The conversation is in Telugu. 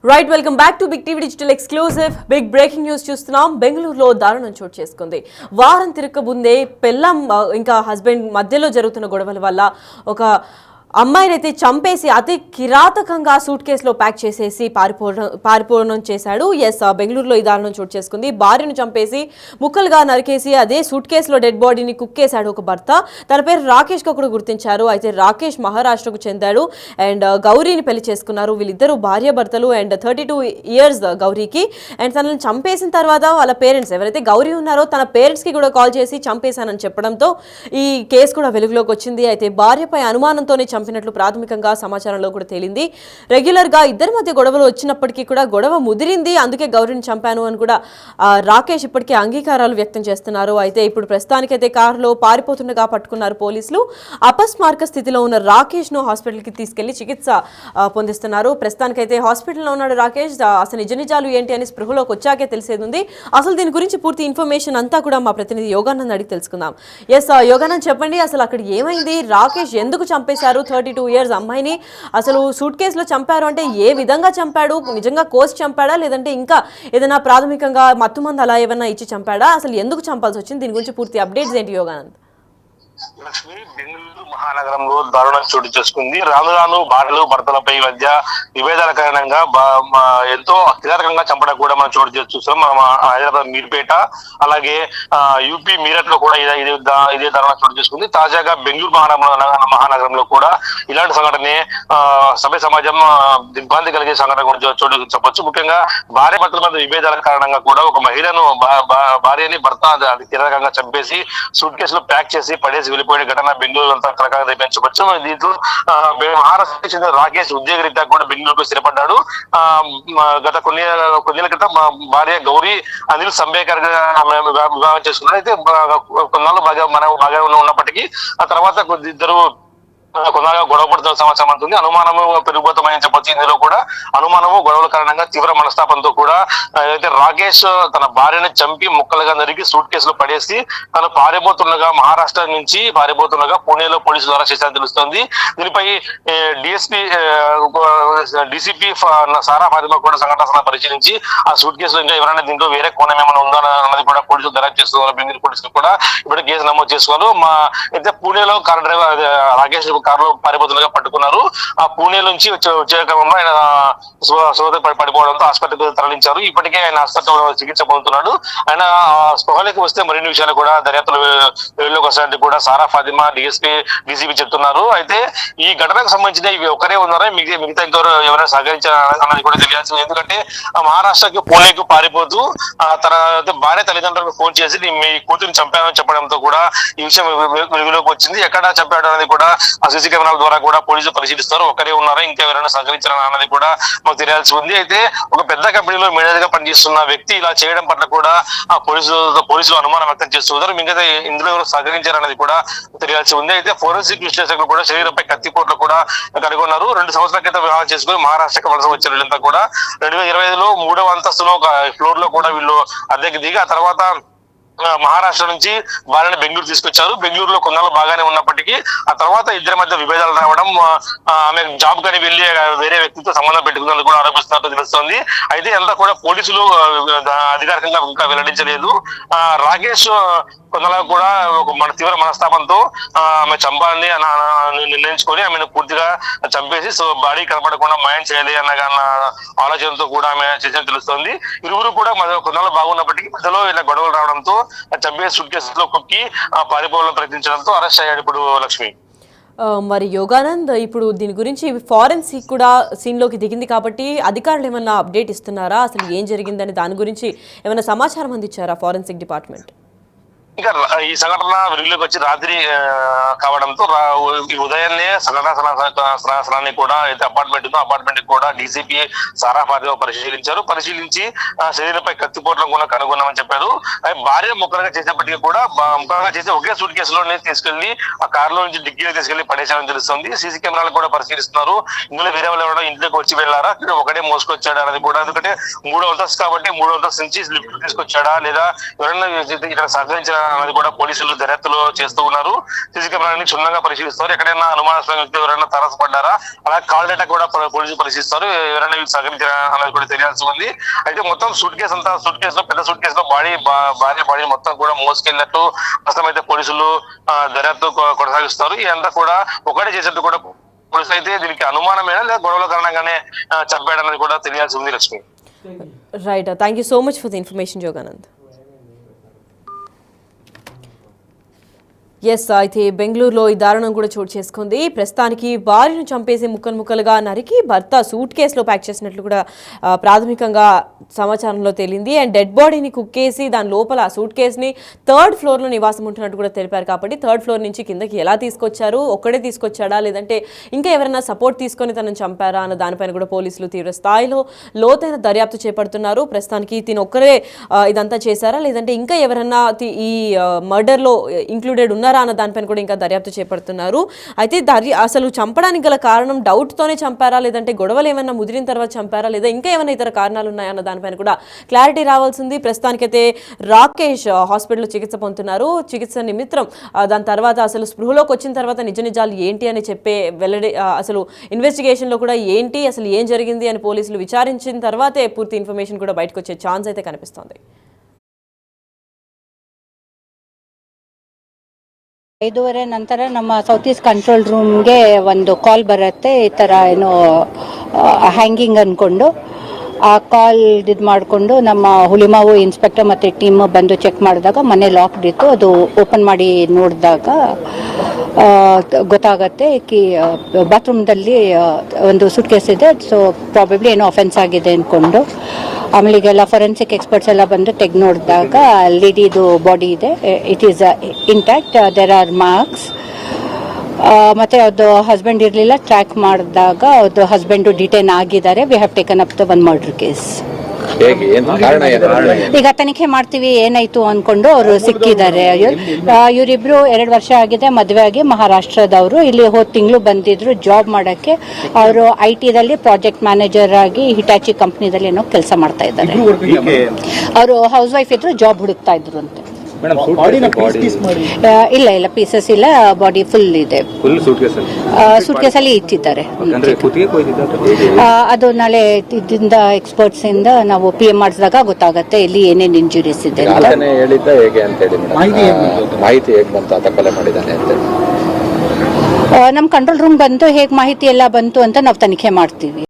Right welcome back to big TV digital exclusive big breaking news చూస్తున్నాం. బెంగళూరులో దారుణం చోటు చేసుకుంది. వారం తిరగకముందే పెళ్ళం ఇంకా హస్బెండ్ మధ్యలో జరుగుతున్న గొడవల వల్ల ఒక అమ్మాయినైతే చంపేసి అతి కిరాతకంగా సూట్ కేసులో ప్యాక్ చేసేసి పారిపోవడం చేశాడు. బెంగళూరులో ఈ దారుణం చోటు చేసుకుంది. భార్యను చంపేసి ముక్కలుగా నరికేసి అదే సూట్ కేసులో డెడ్ బాడీని కుక్కేశాడు ఒక భర్త. తన పేరు రాకేష్ గా కూడా గుర్తించారు. అయితే రాకేష్ మహారాష్ట్రకు చెందాడు అండ్ గౌరీని పెళ్లి చేసుకున్నారు. వీళ్ళిద్దరూ భార్య భర్తలు అండ్ 32 years గౌరీకి. అండ్ తనని చంపేసిన తర్వాత వాళ్ళ పేరెంట్స్ ఎవరైతే గౌరీ ఉన్నారో తన పేరెంట్స్ కి కూడా కాల్ చేసి చంపేశానని చెప్పడంతో ఈ కేసు కూడా వెలుగులోకి వచ్చింది. అయితే భార్యపై అనుమానంతోనే చంపినట్లు ప్రాథమికంగా సమాచారంలో కూడా తేలింది. రెగ్యులర్ గా ఇద్దరి మధ్య గొడవలు వచ్చినప్పటికీ కూడా గొడవ ముదిరింది, అందుకే గౌరీని చంపాను అని కూడా రాకేష్ ఇప్పటికే అంగీకారాలు వ్యక్తం చేస్తున్నారు. అయితే ఇప్పుడు ప్రస్తుతానికైతే కారులో పారిపోతుండగా పట్టుకున్నారు పోలీసులు. అపస్మారక స్థితిలో ఉన్న రాకేష్ ను హాస్పిటల్ కి తీసుకెళ్లి చికిత్స పొందిస్తున్నారు. ప్రస్తుతానికైతే హాస్పిటల్లో ఉన్నాడు రాకేష్. అసలు నిజాలు ఏంటి అని స్పృహలోకి వచ్చాకే తెలిసేది ఉంది. అసలు దీని గురించి పూర్తి ఇన్ఫర్మేషన్ అంతా కూడా మా ప్రతినిధి యోగానంద్ అడిగి తెలుసుకుందాం. యోగానంద్ చెప్పండి, అసలు అక్కడ ఏమైంది? రాకేష్ ఎందుకు చంపేశారు 32 years అమ్మాయిని? అసలు సూట్ కేసులో చంపారు అంటే ఏ విధంగా చంపాడు? నిజంగా కోసి చంపాడా లేదంటే ఇంకా ఏదైనా ప్రాథమికంగా మత్తుమంది అలా ఏమైనా ఇచ్చి చంపాడా? అసలు ఎందుకు చంపాల్సి వచ్చింది? దీని గురించి పూర్తి అప్డేట్స్ ఏంటి యోగానంద్? లక్ష్మి, బెంగళూరు మహానగరంలో దారుణం చోటు చేసుకుంది. రాను రాను భార్యలు భర్తలపై మధ్య విభేదాల కారణంగా ఎంతో కిరాతకంగా చంపడం కూడా మనం చోటు చూస్తాం. మనం హైదరాబాద్ మీర్పేట అలాగే యూపీ మీరట్ లో కూడా ఇదే దారుణం చోటు చేసుకుంది. తాజాగా బెంగళూరు మహానగరంలో కూడా ఇలాంటి సంఘటనే సభ్య సమాజం దిగ్భ్రాంతి కలిగే సంఘటన కూడా చోటు చెప్పొచ్చు. ముఖ్యంగా భార్య భర్తల మధ్య విభేదాల కారణంగా కూడా ఒక మహిళను భార్యని భర్త కిరాతకంగా చంపేసి సూట్ కేసులో ప్యాక్ చేసి పడేసి వెళ్ళిపోయిన ఘటన బెంగళూరు అంతా కలకాలం తెప్పించవచ్చు. దీంట్లో మహారాష్ట్రకు చెందిన రాకేష్ ఉద్యోగరీత్యా కూడా బెంగళూరుకు స్థిరపడ్డాడు. గత కొన్నేళ్ల క్రితం భార్య గౌరీ అనిల్ సంబేకర్ వివాహం చేసుకున్నారు. అయితే కొన్నాళ్ళు బాగా ఉన్నప్పటికీ ఆ తర్వాత ఇద్దరు కొన్నాళ్ళుగా గొడవ పడుతున్న సమాచారం ఉంటుంది. అనుమానము పెరిగిపోతామని చెప్పొచ్చు. ఇందులో కూడా అనుమానము గొడవల కారణంగా తీవ్ర మనస్తాపంతో కూడా అయితే రాకేష్ తన భార్యను చంపి ముక్కలుగా నరికి సూట్ కేసులో పడేసి తను మహారాష్ట్ర నుంచి పారిపోతుండగా పుణేలో పోలీసులు అరెస్ట్ చేశారని తెలుస్తోంది. దీనిపై డీసీపీ సారా ఫాతిమా కూడా సంఘటన పరిశీలించి ఆ సూట్ కేసులో ఇంకా ఎవరైనా దీంట్లో వేరే కోణం ఏమైనా ఉందా అన్నది కూడా పోలీసులు దర్యాప్తు చేస్తున్నారు. బెంగళూరు పోలీసులు కూడా ఇప్పుడు కేసు నమోదు చేసుకున్నారు. అయితే పూణేలో కార్ డ్రైవర్ రాకేష్ కారులో పారిపోతుండగా పట్టుకున్నారు. ఆ పూణే నుంచి వచ్చే క్రమంలో ఆయన పడిపోవడంతో ఆసుపత్రికి తరలించారు. ఇప్పటికే ఆయన హాస్పిటల్లో చికిత్స పొందుతున్నాడు. ఆయన స్పృహలోకి వస్తే మరిన్ని విషయాలు కూడా దర్యాప్తులు వెలుగులోకి వస్తాయని కూడా సారా ఫాతిమా డీసీపీ చెప్తున్నారు. అయితే ఈ ఘటనకు సంబంధించిన ఇవి ఒకరే ఉన్నారా, మిగతా ఇంకెవరు ఎవరైనా సహకరించారు అన్నది కూడా తెలియాల్సింది. ఎందుకంటే మహారాష్ట్రకి పూణేకి పారిపోతూ తన భార్య తల్లిదండ్రులకు ఫోన్ చేసి మీ కూతురిని చంపానని చెప్పడంతో కూడా ఈ విషయం వెలుగులోకి వచ్చింది. ఎక్కడ చంపాడు అనేది కూడా సీసీ కెమెరాల ద్వారా కూడా పోలీసులు పరిశీలిస్తారు. ఒకరే ఉన్నారా, ఇంకెవరైనా సహకరించారా అన్నది కూడా మాకు తెలియాల్సి ఉంది. అయితే ఒక పెద్ద కంపెనీలో మేనేజర్ గా పనిచేస్తున్న వ్యక్తి ఇలా చేయడం పట్ల కూడా పోలీసులు అనుమానం వ్యక్తం చేస్తున్నారు. మిగతా ఇందులో ఎవరు సహకరించారన్నది కూడా తెలియాల్సి ఉంది. అయితే ఫోరెన్సిక్ విశ్లేషకులు కూడా శరీరంపై కత్తిపోట్లు కూడా కనుగొన్నారు. 2 సంవత్సరాల క్రితం వివాహం చేసుకుని మహారాష్ట్రకి వలస వచ్చిన వీళ్ళంతా కూడా 2020లో 3వ అంతస్తులో ఒక ఫ్లోర్ లో కూడా వీళ్ళు అద్దెకి దిగి ఆ తర్వాత మహారాష్ట్ర నుంచి భార్యని బెంగళూరు తీసుకొచ్చారు. బెంగళూరులో కొన్నాళ్ళు బాగానే ఉన్నప్పటికీ ఆ తర్వాత ఇద్దరి మధ్య విభేదాలు రావడం, ఆమె జాబ్ కని వెళ్లి వేరే వ్యక్తితో సంబంధం పెట్టుకున్నందుకు కూడా ఆరోపిస్తున్నట్టు తెలుస్తోంది. అయితే అంతా కూడా పోలీసులు అధికారికంగా ఇంకా వెల్లడించలేదు. రాకేష్ కొందరు కూడా మన తీవ్ర మనస్తాపంతో ఆమె చంపాలని నిర్ణయించుకొని ఆమెను పూర్తిగా చంపేసి బాడీ కనపడకుండా మాయం చేయాలి అన్న ఆలోచనతో కూడా ఆమె చేసినట్టు తెలుస్తోంది. ఇరువురు కూడా కొన్నాళ్ళు బాగున్నప్పటికీ మధ్యలో ఇలా గొడవలు రావడంతో చంపేసి సూట్ కేసులో కుక్కి పారిపోవాలని ప్రయత్నించడంతో అరెస్ట్ అయ్యాడు ఇప్పుడు లక్ష్మి. మరి యోగానంద్, ఇప్పుడు దీని గురించి ఫారెన్సిక్ కూడా సీన్లోకి దిగింది కాబట్టి అధికారులు ఏమన్నా అప్డేట్ ఇస్తున్నారా? అసలు ఏం జరిగిందని దాని గురించి ఏమైనా సమాచారం అందించారా ఫారెన్సిక్ డిపార్ట్మెంట్? ఇంకా ఈ సంఘటన వెలుగులోకి వచ్చి రాత్రి కావడంతో ఉదయాన్నే స్థలాన్ని కూడా అయితే అపార్ట్మెంట్ కూడా డీసీపీ సారా ఫాతిమా పరిశీలించి శరీరంపై కత్తిపోట్లను కూడా కనుగొన్నామని చెప్పారు. భార్య ముక్కలుగా చేసినప్పటికీ కూడా ముక్కలుగా చేసి ఒకే సూట్ కేసులోనే తీసుకెళ్లి ఆ కారులో నుంచి డిక్కీలో తీసుకెళ్లి పడేశారని తెలుస్తుంది. సీసీ కెమెరాలు కూడా పరిశీలిస్తున్నారు. ఇందులో వేరే వాళ్ళు ఎవరైనా ఇంట్లోకి వచ్చి వెళ్ళారా, ఒకటే మోసుకొచ్చాడా అనేది కూడా. ఎందుకంటే 3వ అంతస్తు కాబట్టి 3వ అంతస్తు నుంచి లిఫ్ట్ తీసుకొచ్చాడా లేదా ఎవరైనా ఇక్కడ సహకరించారా అన్నది కూడా పోలీసులు దర్యాప్తులో చేస్తూ ఉన్నారు. సీసీ కెమెరాని క్షుణ్ణంగా పరిశీలిస్తారు. ఎక్కడైనా అనుమానాస్పద వ్యక్తులు ఎవరైనా తారసపడ్డారా అలాగే కాల్ డేటా కూడా పోలీసులు పరిశీలిస్తారు. ఎవరైనా వీళ్ళు సహకరించారా అన్నది కూడా తెలియాల్సి ఉంది. అయితే మొత్తం సూట్ కేసు లో పెద్ద సూట్ కేసులో భార్య బాడీని మొత్తం కూడా మోసుకెళ్ళినట్టు ప్రస్తుతం అయితే పోలీసులు దర్యాప్తు కొనసాగిస్తారు. ఇదంతా కూడా ఒకటే చేసేట్టు కూడా పోలీసులు అయితే దీనికి అనుమానమేనా లేదా గొడవల కారణంగానే చంపాడన్నది కూడా తెలియాల్సి ఉంది. Lakshmi. Right, thank you so much for the information Jogananda. Yes, అయితే బెంగళూరులో ఈ దారుణం కూడా చోటు చేసుకుంది. ప్రస్తుతానికి భార్యను చంపేసి ముక్కలుగా నరికి భర్త సూట్ కేసులో ప్యాక్ చేసినట్లు కూడా ప్రాథమికంగా సమాచారంలో తేలింది. అండ్ డెడ్ బాడీని కుక్కేసి దాని లోపల సూట్ కేసుని 3rd ఫ్లోర్లో నివాసం ఉంటున్నట్టు కూడా తెలిపారు. కాబట్టి 3rd ఫ్లోర్ నుంచి కిందకి ఎలా తీసుకొచ్చారు, ఒక్కడే తీసుకొచ్చాడా లేదంటే ఇంకా ఎవరైనా సపోర్ట్ తీసుకొని తనను చంపారా అన్న దానిపైన కూడా పోలీసులు తీవ్ర స్థాయిలో లోతైన దర్యాప్తు చేపడుతున్నారు. ప్రస్తుతానికి తిని ఒక్కరే ఇదంతా చేశారా లేదంటే ఇంకా ఎవరైనా ఈ మర్డర్లో ఇంక్లూడెడ్ ఉన్నారా అన్న దానిపైన కూడా ఇంకా దర్యాప్తు చేపడుతున్నారు. అయితే అసలు చంపడానికి గల కారణం డౌట్తోనే చంపారా లేదంటే గొడవలు ఏమైనా ముదిరిన తర్వాత చంపారా లేదా ఇంకా ఏమైనా ఇతర కారణాలు ఉన్నాయా అన్న దానిపైన కూడా క్లారిటీ రావాల్సింది. ప్రస్తుతానికైతే రాకేష్ హాస్పిటల్లో చికిత్స పొందుతున్నారు. చికిత్స నిమిత్తం దాని తర్వాత అసలు స్పృహలోకి వచ్చిన తర్వాత నిజాలు ఏంటి అని చెప్పే వెల్లడి అసలు ఇన్వెస్టిగేషన్లో కూడా ఏంటి అసలు ఏం జరిగింది అని పోలీసులు విచారించిన తర్వాతే పూర్తి ఇన్ఫర్మేషన్ కూడా బయటకు వచ్చే ఛాన్స్ అయితే కనిపిస్తోంది. 5:30 ನಂತರ ನಮ್ಮ ಸೌತ್ ಈಸ್ಟ್ ಕಂಟ್ರೋಲ್ ರೂಮ್ಗೆ ಒಂದು ಕಾಲ್ ಬರುತ್ತೆ, ಈ ಥರ ಏನೋ ಹ್ಯಾಂಗಿಂಗ್ ಅಂದ್ಕೊಂಡು. ಆ ಕಾಲ್ ಇದು ಮಾಡಿಕೊಂಡು ನಮ್ಮ ಹುಲಿಮಾವು ಇನ್ಸ್ಪೆಕ್ಟರ್ ಮತ್ತು ಟೀಮ್ ಬಂದು ಚೆಕ್ ಮಾಡಿದಾಗ ಮನೆ ಲಾಕ್ಡ್ ಇತ್ತು. ಅದು ಓಪನ್ ಮಾಡಿ ನೋಡಿದಾಗ ಗೊತ್ತಾಗತ್ತೆ ಕಿ ಬಾತ್ರೂಮ್ದಲ್ಲಿ ಒಂದು ಸೂಟ್ ಕೇಸ್ ಇದೆ. ಸೊ ಪ್ರಾಬಬ್ಲಿ ಏನೋ ಅಫೆನ್ಸ್ ಆಗಿದೆ ಅಂದ್ಕೊಂಡು ಆಮೇಲೆ ಈಗೆಲ್ಲ ಫೊರೆನ್ಸಿಕ್ ಎಕ್ಸ್ಪರ್ಟ್ಸ್ ಎಲ್ಲ ಬಂದು ತೆಗೆದು ನೋಡಿದಾಗ ಲೇಡಿದು ಬಾಡಿ ಇದೆ, it is intact, there are marks. ಮತ್ತೆ ಅವ್ರದ್ದು ಹಸ್ಬೆಂಡ್ ಇರಲಿಲ್ಲ, ಟ್ರ್ಯಾಕ್ ಮಾಡಿದಾಗ ಅವ್ರದ್ದು ಹಸ್ಬೆಂಡು ಡಿಟೈನ್ ಆಗಿದ್ದಾರೆ. We have taken up the one murder case. ಈಗ ತನಿಖೆ ಮಾಡ್ತೀವಿ ಏನಾಯ್ತು ಅನ್ಕೊಂಡು ಅವರು ಸಿಕ್ಕಿದ್ದಾರೆ. ಇವರಿಬ್ರು 2 ವರ್ಷ ಆಗಿದೆ ಮದುವೆ ಆಗಿ, ಮಹಾರಾಷ್ಟ್ರದವರು. ಇಲ್ಲಿ ಹೋದ ತಿಂಗಳು ಬಂದಿದ್ರು ಜಾಬ್ ಮಾಡಕ್ಕೆ. ಅವರು IT-ದಲ್ಲಿ ಪ್ರಾಜೆಕ್ಟ್ ಮ್ಯಾನೇಜರ್ ಆಗಿ ಹಿಟಾಚಿ ಕಂಪ್ನಿದಲ್ಲಿ ಏನೋ ಕೆಲಸ ಮಾಡ್ತಾ ಇದ್ದಾರೆ. ಅವರು ಹೌಸ್ ವೈಫ್ ಇದ್ರು, ಜಾಬ್ ಹುಡುಕ್ತಾ ಇದ್ರು ಅಂತೆ. ಇಲ್ಲ ಪೀಸಸ್ ಇಲ್ಲ, ಬಾಡಿ ಫುಲ್ ಇದೆ. ಸೂಟ್ ಕೇಸಲ್ಲಿ ಇಟ್ಟಿದ್ದಾರೆ. ಅದು ನಾಳೆ ಇದರಿಂದ ಎಕ್ಸ್ಪರ್ಟ್ಸ್ ಇಂದ ನಾವು PM ಮಾಡಿಸಿದಾಗ ಗೊತ್ತಾಗುತ್ತೆ ಇಲ್ಲಿ ಏನೇನು ಇಂಜುರೀಸ್ ಇದೆ ಅಂತ. ನಮ್ಮ ಕಂಟ್ರೋಲ್ ರೂಮ್ ಬಂದು ಹೇಗೆ ಮಾಹಿತಿ ಎಲ್ಲ ಬಂತು ಅಂತ ನಾವು ತನಿಖೆ ಮಾಡ್ತೀವಿ.